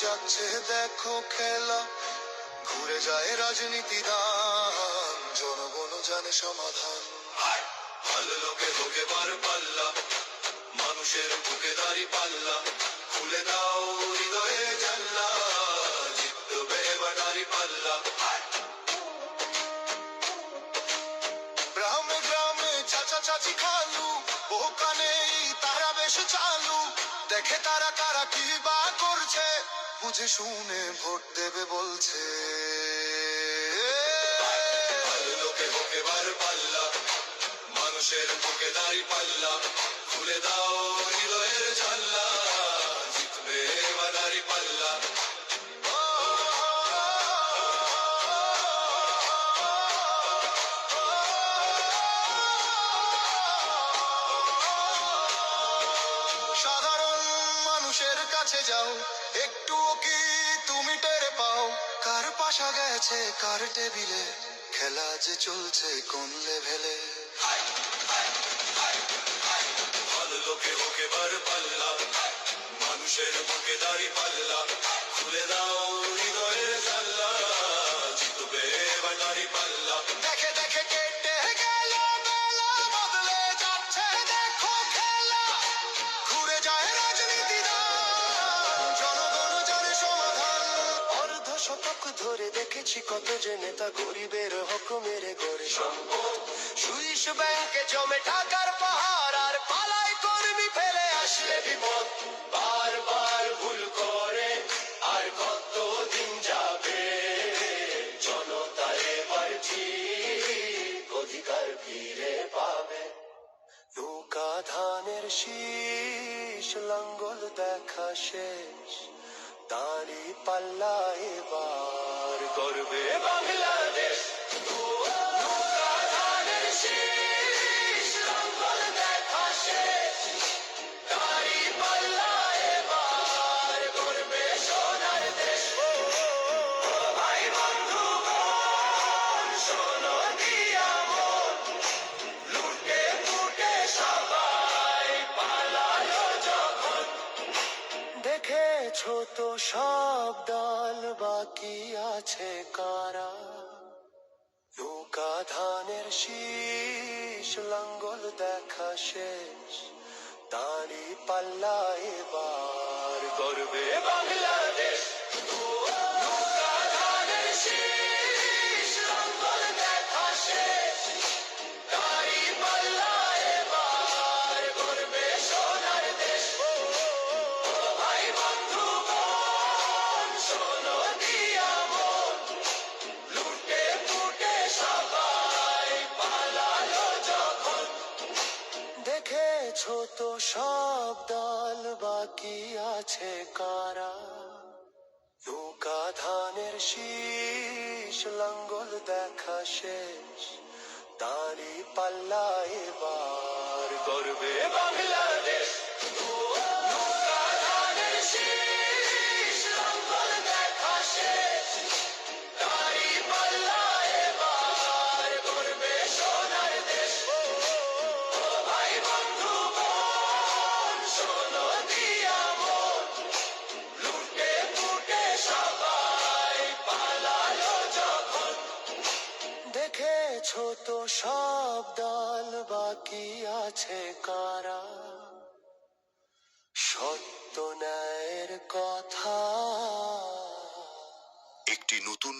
যাচ্ছে দেখো খেলা, ঘুরে যায় রাজনীতি দান, জনগণ জানে সমাধান। ভালো লোকে লোকে বার পাল্লা, মানুষের বুকে দাড়ি পাল্লা, খুলে দাও হৃদয়ে জানলা, জিতবে এবার দাড়ি পাল্লা। গ্রামে গ্রামে চাচা চাচি খালু, ওখানে তারা বেশ চালু, দেখে তারা কারা কি বা করছে, বুঝে শুনে ভোট দেবে বলছে। ভালো লোকে লোকে বার পাল্লা, মানুষের বুকে দাড়ি পাল্লা, খুলে দাও হৃদয়ের জানলা, জিতবে এবার দাড়ি পাল্লা। সাধারণ মানুষের কাছে যাও, একটুও কি তুমি টের পাও, কার পাশা গেছে কার টেবিলে, খেলা যে চলছে কোন লেভেলে। ভালো লোকে হোকে বার পাল্লা, মানুষের বুকে দাড়ি পাল্লা, খুলে দাও হৃদয়ের জানলা, জিতবে এবার দাড়ি পাল্লা। দেখে দেখে কেটে গেল বেলা, বদলে যাচ্ছে দেখো খেলা, ঘুরে যায় রাজনীতি দান, জনগণ জানে সমাধান। অর্ধ শতক ধরে দেখেছি কত যে নেতা গরিবের হক মেরে গড়ে সম্পদ, সুইস ব্যাংকে জমে টাকার পাহাড়, আর পালায় কর্মী ফেলে আসলে বিপদ। বারবার ভুল করে আর কত দিন যাবে, জনতা এবার ঠিক অধিকার ফিরে পাবে। নৌকা ধানের শীষ, লাঙ্গল দেখা শেষ, দাঁড়ি পাল্লা এবার করবে বাংলাদেশ। নৌকা ধানের শীষ, লাঙ্গল দেখা শেষ, দাঁড়ি পাল্লা এবার করবে সোনার দেশ। ভাই বন্ধুগণ শোনো দিয়া মন, লুটে ফুটে সবাই পালালো যখন, দেখেছো তো সব দল বাকি আছে কারা, নৌকা ধানের শীষ, লাঙ্গল দেখা শেষ, দাঁড়ি পাল্লা এবার করবে বাংলাদেশ। নৌকা ধানের শীষ, লাঙ্গল দেখা শেষ, দাঁড়ি পাল্লা এবার করবে সোনার দেশ। ভাই বন্ধুগণ শোনো দিয়া মন, লুটে ফুটে সবাই পালালো যখন, দেখেছো তো সব দল বাকি আছে কারা, নৌকা ধানের শীষ, লাঙ্গল দেখা শেষ, দাঁড়ি পাল্লা এবার করবে বাংলাদেশ। নৌকা ধানের শীষ, লাঙ্গল দেখা শেষ, দাঁড়ি পাল্লা এবার করবে সোনার দেশ। ভাই বন্ধুগণ শোনো দিয়া মন, লুটে ফুটে সবাই পালালো যখন, দেখেছো তো সব দল বাকি আছে কারা, সত্য ন্যায়ের কথা। একটি নতুন